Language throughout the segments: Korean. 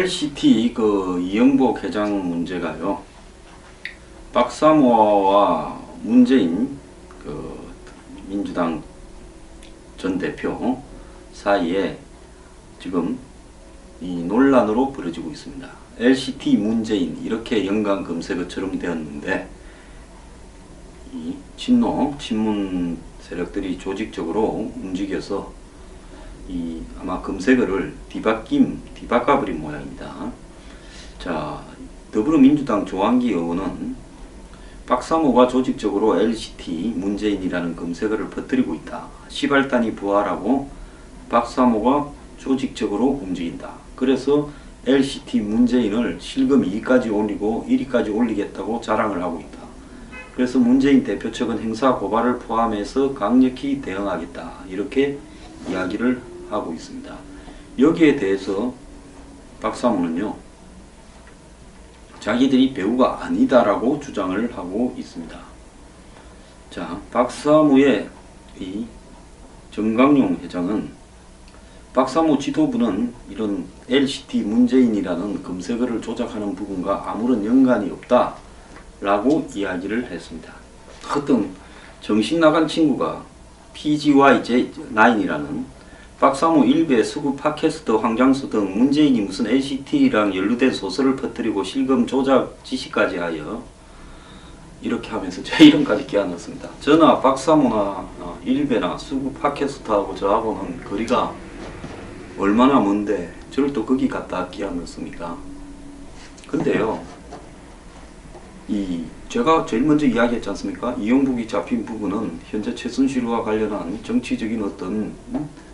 LCT 이영복 회장 문제가요. 박사모와 문재인 민주당 전 대표 사이에 지금 이 논란으로 벌어지고 있습니다. LCT 문재인 이렇게 연관 검색어처럼 되었는데 이 친문 세력들이 조직적으로 움직여서 이 아마 검색어를 뒤바꿔버린 모양입니다. 자, 더불어민주당 조한기 의원은 박사모가 조직적으로 LCT 문재인이라는 검색어를 퍼뜨리고 있다. 시발단이 부활하고 박사모가 조직적으로 움직인다. 그래서 LCT 문재인을 실금 2위까지 올리고 1위까지 올리겠다고 자랑을 하고 있다. 그래서 문재인 대표 측은 행사 고발을 포함해서 강력히 대응하겠다. 이렇게 이야기를 하고 있습니다. 여기에 대해서 박사모는요, 자기들이 배우가 아니다라고 주장을 하고 있습니다. 자, 박사모의 이 정강용 회장은 박사모 지도부는 이런 LCT 문재인이라는 검색어를 조작하는 부분과 아무런 연관이 없다라고 이야기를 했습니다. 어떤 정신나간 친구가 PGYJ9이라는 박사모 일베 수구 팟캐스트 황장수 등 문재인이 무슨 LCT랑 연루된 소설을 퍼뜨리고 실금 조작 지시까지 하여 이렇게 하면서 제 이름까지 끼워넣었습니다. 저나 박사모나 일베나 수구 팟캐스트하고 저하고는 거리가 얼마나 먼데 저를 또 거기 갖다 끼워넣습니까? 근데요, 제가 제일 먼저 이야기했지 않습니까? 이영복이 잡힌 부분은 현재 최순실과 관련한 정치적인 어떤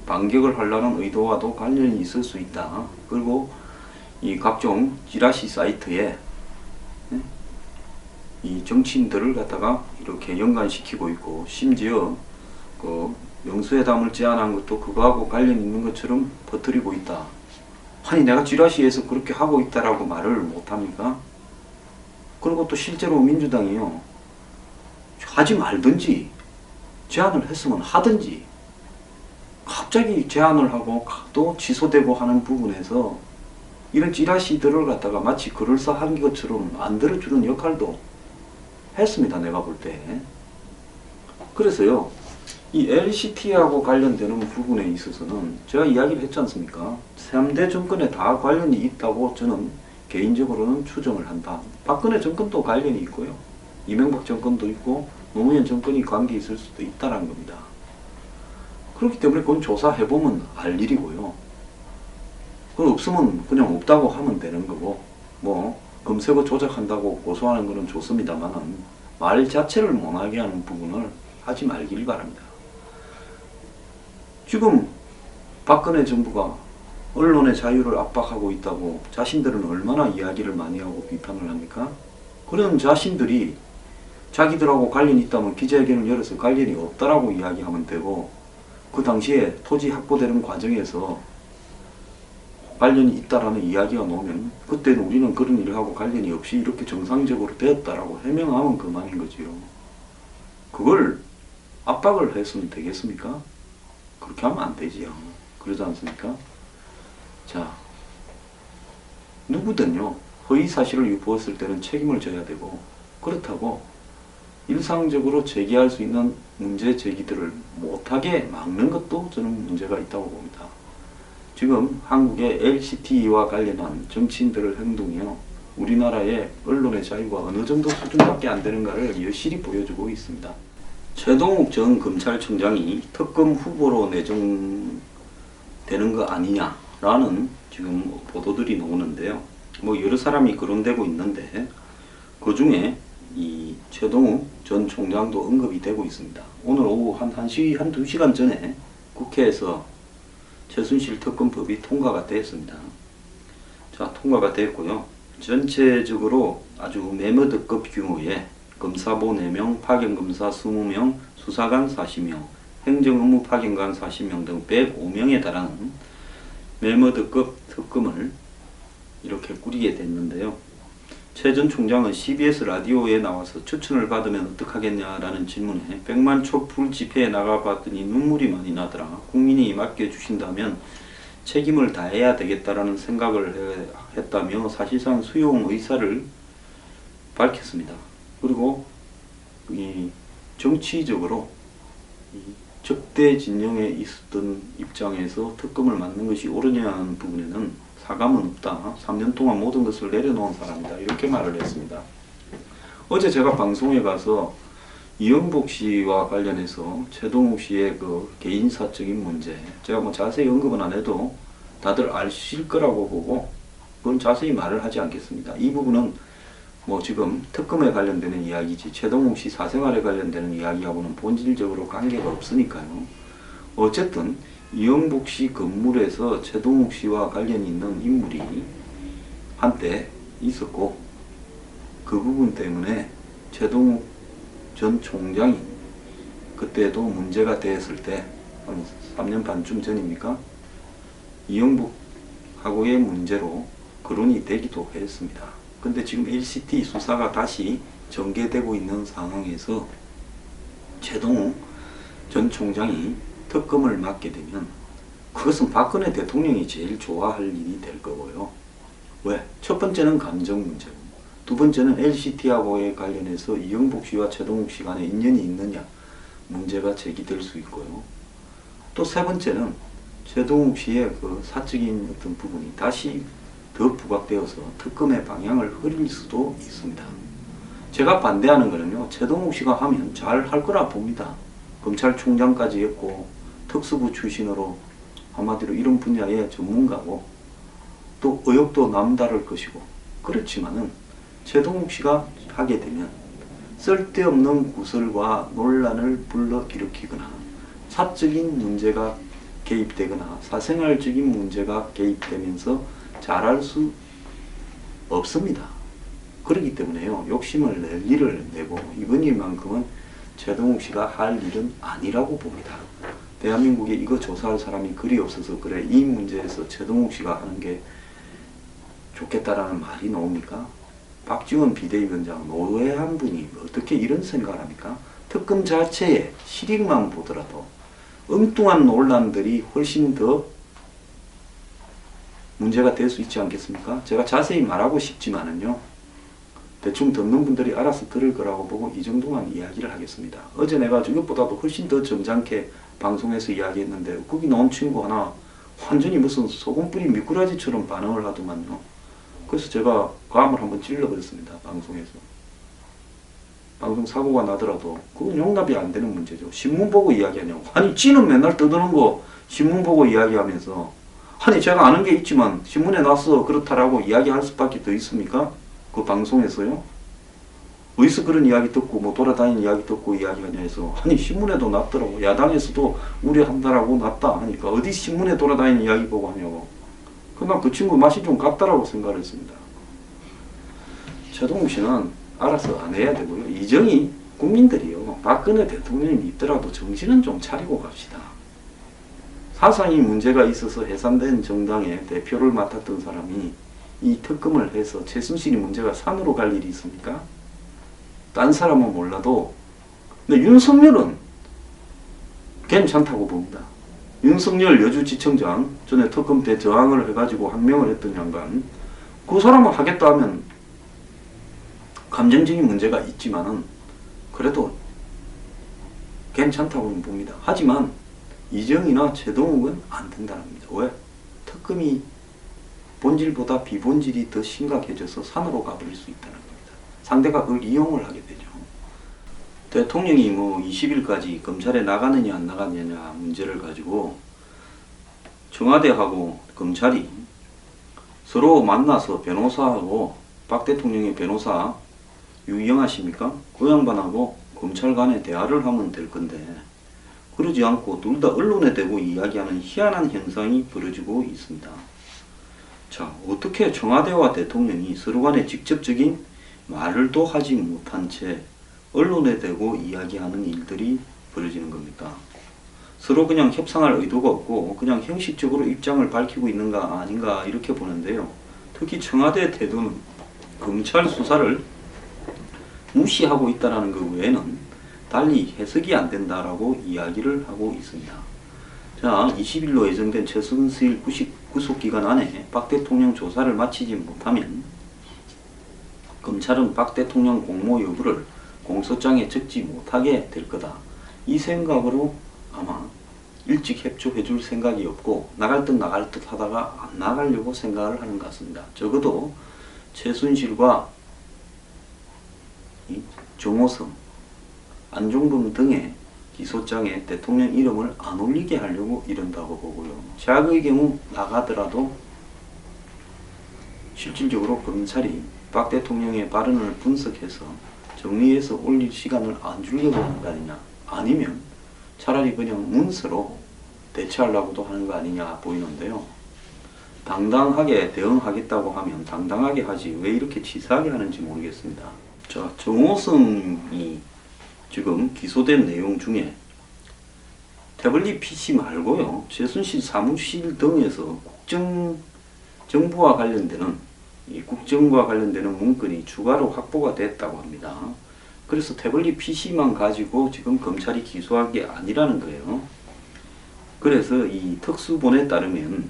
반격을 하려는 의도와도 관련이 있을 수 있다. 그리고 이 각종 찌라시 사이트에 이 정치인들을 갖다가 이렇게 연관시키고 있고, 심지어 영수회담을 제안한 것도 그거하고 관련 있는 것처럼 퍼뜨리고 있다. 아니, 내가 찌라시에서 그렇게 하고 있다라고 말을 못합니까? 그리고 또 실제로 민주당이요, 하지 말든지 제안을 했으면 하든지 갑자기 제안을 하고 또 취소되고 하는 부분에서 이런 찌라시들을 갖다가 마치 그럴싸한 것처럼 만들어주는 역할도 했습니다. 내가 볼 때. 그래서요, 이 LCT하고 관련되는 부분에 있어서는 제가 이야기를 했지 않습니까? 3대 정권에 다 관련이 있다고 저는 개인적으로는 추정을 한다. 박근혜 정권도 관련이 있고요, 이명박 정권도 있고 노무현 정권이 관계 있을 수도 있다는 겁니다. 그렇기 때문에 그건 조사해보면 알 일이고요. 그건 없으면 그냥 없다고 하면 되는 거고, 뭐 검색어 조작한다고 고소하는 거는 좋습니다만 말 자체를 못하게 하는 부분을 하지 말길 바랍니다. 지금 박근혜 정부가 언론의 자유를 압박하고 있다고 자신들은 얼마나 이야기를 많이 하고 비판을 합니까? 그런 자신들이 자기들하고 관련이 있다면 기자회견을 열어서 관련이 없다라고 이야기하면 되고, 그 당시에 토지 확보되는 과정에서 관련이 있다라는 이야기가 나오면 그때는 우리는 그런 일을 하고 관련이 없이 이렇게 정상적으로 되었다라고 해명하면 그만인 거지요. 그걸 압박을 했으면 되겠습니까? 그렇게 하면 안 되지요. 그러지 않습니까? 자, 누구든요, 허위 사실을 유포했을 때는 책임을 져야 되고, 그렇다고 일상적으로 제기할 수 있는 문제 제기들을 못하게 막는 것도 저는 문제가 있다고 봅니다. 지금 한국의 LCT와 관련한 정치인들의 행동이요, 우리나라의 언론의 자유가 어느 정도 수준밖에 안 되는가를 여실히 보여주고 있습니다. 최동욱 전 검찰총장이 특검 후보로 내정되는 거 아니냐라는 지금 보도들이 나오는데요. 뭐 여러 사람이 거론되고 있는데 그 중에 이 최동욱 전 총장도 언급이 되고 있습니다. 오늘 오후 한 2시간 전에 국회에서 최순실 특검법이 통과가 되었습니다. 자, 통과가 됐고요. 전체적으로 아주 메머드급 규모의 검사보 4명, 파견검사 20명, 수사관 40명, 행정업무 파견관 40명 등 105명에 달하는 메머드급 특검을 이렇게 꾸리게 됐는데요. 최 전 총장은 CBS 라디오에 나와서 추천을 받으면 어떡하겠냐라는 질문에 100만 촛불 집회에 나가봤더니 눈물이 많이 나더라. 국민이 맡겨주신다면 책임을 다해야 되겠다라는 생각을 했다며 사실상 수용 의사를 밝혔습니다. 그리고 이 정치적으로 이 적대 진영에 있었던 입장에서 특검을 맡는 것이 옳으냐는 부분에는 사감은 없다. 3년 동안 모든 것을 내려놓은 사람이다. 이렇게 말을 했습니다. 어제 제가 방송에 가서 이영복 씨와 관련해서 최동욱 씨의 그 개인사적인 문제, 제가 뭐 자세히 언급은 안 해도 다들 아실 거라고 보고 그건 자세히 말을 하지 않겠습니다. 이 부분은 뭐 지금 특검에 관련되는 이야기지 최동욱 씨 사생활에 관련되는 이야기하고는 본질적으로 관계가 없으니까요. 어쨌든 이영복 씨 건물에서 최동욱 씨와 관련이 있는 인물이 한때 있었고 그 부분 때문에 최동욱 전 총장이 그때도 문제가 됐을 때 한 3년 반쯤 전입니까? 이영복하고의 문제로 거론이 되기도 했습니다. 근데 지금 LCT 수사가 다시 전개되고 있는 상황에서 최동욱 전 총장이 특검을 맡게 되면 그것은 박근혜 대통령이 제일 좋아할 일이 될 거고요. 왜? 첫 번째는 감정 문제고 두 번째는 LCT하고에 관련해서 이영복 씨와 최동욱 씨 간에 인연이 있느냐 문제가 제기될 수 있고요. 또 세 번째는 최동욱 씨의 그 사적인 어떤 부분이 다시 더 부각되어서 특검의 방향을 흐릴 수도 있습니다. 제가 반대하는 거는요, 최동욱 씨가 하면 잘 할 거라 봅니다. 검찰총장까지 했고 특수부 출신으로 한마디로 이런 분야의 전문가고 또 의욕도 남다를 것이고 그렇지만은 최동욱 씨가 하게 되면 쓸데없는 구설과 논란을 불러일으키거나 사적인 문제가 개입되거나 사생활적인 문제가 개입되면서 잘할 수 없습니다. 그렇기 때문에요. 욕심을 낼 일을 내고 이번 일만큼은 최동욱 씨가 할 일은 아니라고 봅니다. 대한민국에 이거 조사할 사람이 그리 없어서 그래 이 문제에서 최동욱 씨가 하는 게 좋겠다라는 말이 나옵니까? 박지원 비대위원장 노회한 분이 어떻게 이런 생각을 합니까? 특검 자체의 실익만 보더라도 엉뚱한 논란들이 훨씬 더 문제가 될 수 있지 않겠습니까? 제가 자세히 말하고 싶지만은요. 대충 듣는 분들이 알아서 들을 거라고 보고 이 정도만 이야기를 하겠습니다. 어제 내가 이것보다도 훨씬 더 점잖게 방송에서 이야기했는데 거기 나온 친구 하나 완전히 무슨 소금 뿌린 미꾸라지처럼 반응을 하더만요. 그래서 제가 감을 한번 찔러버렸습니다. 방송에서. 방송 사고가 나더라도 그건 용납이 안 되는 문제죠. 신문 보고 이야기하냐고. 아니 찌는 맨날 떠드는 거 신문 보고 이야기하면서 아니 제가 아는 게 있지만 신문에 나서 그렇다라고 이야기할 수밖에 더 있습니까? 그 방송에서요. 어디서 그런 이야기 듣고 뭐 돌아다니는 이야기 듣고 이야기하냐 해서 아니 신문에도 났더라고. 야당에서도 우려한다라고 났다 하니까 어디 신문에 돌아다니는 이야기 보고 하냐고. 그냥 그 친구 맛이 좀 같다라고 생각을 했습니다. 최동욱 씨는 알아서 안 해야 되고요. 이정희 국민들이요. 박근혜 대통령이 믿더라도 정신은 좀 차리고 갑시다. 사상이 문제가 있어서 해산된 정당의 대표를 맡았던 사람이 이 특검을 해서 최순실이 문제가 산으로 갈 일이 있습니까? 딴 사람은 몰라도 근데 윤석열은 괜찮다고 봅니다. 윤석열 여주지청장 전에 특검 때 저항을 해가지고 한명을 했던 양반 그 사람은 하겠다 하면 감정적인 문제가 있지만은 그래도 괜찮다고는 봅니다. 하지만 이정희나 최동욱은 안 된다는 겁니다. 왜? 특검이 본질보다 비본질이 더 심각해져서 산으로 가버릴 수 있다는 겁니다. 상대가 그걸 이용을 하게 되죠. 대통령이 뭐 20일까지 검찰에 나가느냐 안 나가느냐 문제를 가지고 청와대하고 검찰이 서로 만나서 변호사하고 박 대통령의 변호사 유영하십니까? 그 양반하고 검찰 간에 대화를 하면 될 건데 그러지 않고 둘 다 언론에 대고 이야기하는 희한한 현상이 벌어지고 있습니다. 자, 어떻게 청와대와 대통령이 서로 간에 직접적인 말을도 하지 못한 채 언론에 대고 이야기하는 일들이 벌어지는 겁니까? 서로 그냥 협상할 의도가 없고 그냥 형식적으로 입장을 밝히고 있는가 아닌가 이렇게 보는데요. 특히 청와대 태도는 검찰 수사를 무시하고 있다는 것 외에는 달리 해석이 안 된다라고 이야기를 하고 있습니다. 자, 20일로 예정된 최순실 구속기간 안에 박 대통령 조사를 마치지 못하면 검찰은 박 대통령 공모 여부를 공소장에 적지 못하게 될 거다. 이 생각으로 아마 일찍 협조해 줄 생각이 없고 나갈 듯 하다가 안 나가려고 생각을 하는 것 같습니다. 적어도 최순실과 정호성, 안종범 등의 기소장에 대통령 이름을 안 올리게 하려고 이런다고 보고요. 최악의 경우 나가더라도 실질적으로 검찰이 박 대통령의 발언을 분석해서 정리해서 올릴 시간을 안 주려고 하는 거 아니냐, 아니면 차라리 그냥 문서로 대처하려고도 하는 거 아니냐 보이는데요. 당당하게 대응하겠다고 하면 당당하게 하지 왜 이렇게 치사하게 하는지 모르겠습니다. 자, 정호성이 지금 기소된 내용 중에 태블릿 PC 말고요, 최순실 사무실 등에서 정부와 관련되는 국정과 관련되는 문건이 추가로 확보가 됐다고 합니다. 그래서 태블릿 PC만 가지고 지금 검찰이 기소한 게 아니라는 거예요. 그래서 이 특수본에 따르면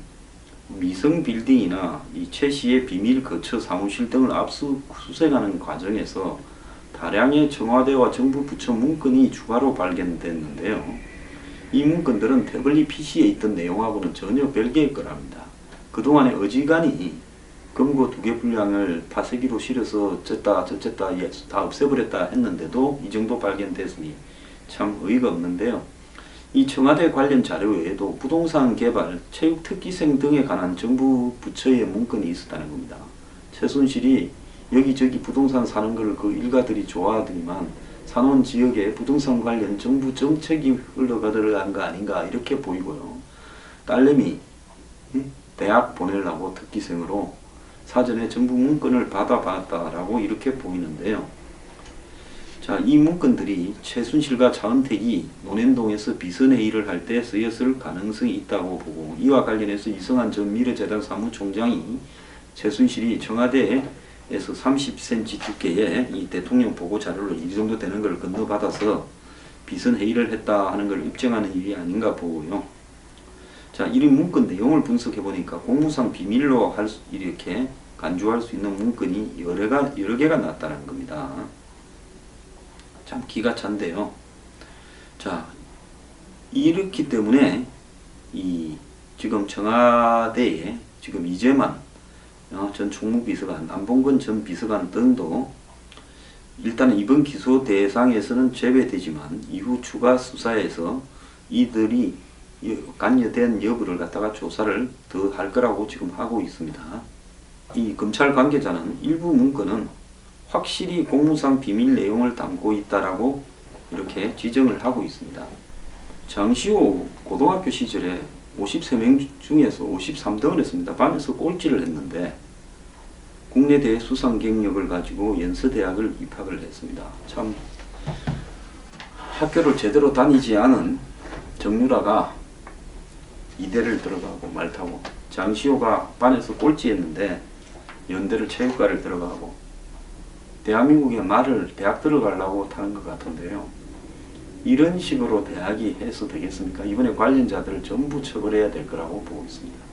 미성 빌딩이나 이 최 씨의 비밀 거처 사무실 등을 압수수색하는 과정에서 다량의 청와대와 정부 부처 문건이 추가로 발견됐는데요. 이 문건들은 태블릿 PC에 있던 내용하고는 전혀 별개일 거랍니다. 그동안에 어지간히 금고 2개 분량을 파쇄기로 실어서 어쨌다 저쨌다 다 없애버렸다 했는데도 이 정도 발견됐으니 참 의의가 없는데요. 이 청와대 관련 자료 외에도 부동산 개발, 체육 특기생 등에 관한 정부 부처의 문건이 있었다는 겁니다. 최순실이 여기저기 부동산 사는 걸 그 일가들이 좋아하더니만 사놓은 지역에 부동산 관련 정부 정책이 흘러가들어간 거 아닌가 이렇게 보이고요. 딸내미 대학 보내려고 특기생으로 사전에 정부 문건을 받아봤다라고 이렇게 보이는데요. 자, 이 문건들이 최순실과 차은택이 논현동에서 비선회의를 할 때 쓰였을 가능성이 있다고 보고, 이와 관련해서 이성한 전 미래재단 사무총장이 최순실이 청와대에서 30cm 두께의 이 대통령 보고 자료를 이 정도 되는 걸 건너받아서 비선회의를 했다 하는 걸 입증하는 일이 아닌가 보고요. 자, 이 문건 내용을 분석해 보니까 공무상 비밀로 이렇게 간주할 수 있는 문건이 여러 개가 나왔다는 겁니다. 참 기가 찬데요. 자, 이렇기 때문에 지금 청와대에 지금 이재만 전 총무비서관, 안봉근 전 비서관 등도 일단 이번 기소 대상에서는 제외되지만 이후 추가 수사에서 이들이 관여된 여부를 갖다가 조사를 더 할 거라고 지금 하고 있습니다. 이 검찰 관계자는 일부 문건은 확실히 공무상 비밀 내용을 담고 있다라고 이렇게 지정을 하고 있습니다. 장시호 고등학교 시절에 53명 중에서 53등을 했습니다. 반에서 꼴찌를 했는데 국내대 수상 경력을 가지고 연세대학을 입학을 했습니다. 참 학교를 제대로 다니지 않은 정유라가 이대를 들어가고 말 타고, 장시호가 반에서 꼴찌했는데 연대를 체육과를 들어가고, 대한민국의 말을 대학 들어가려고 타는 것 같은데요. 이런 식으로 대학이 해서 되겠습니까? 이번에 관련자들을 전부 처벌해야 될 거라고 보고 있습니다.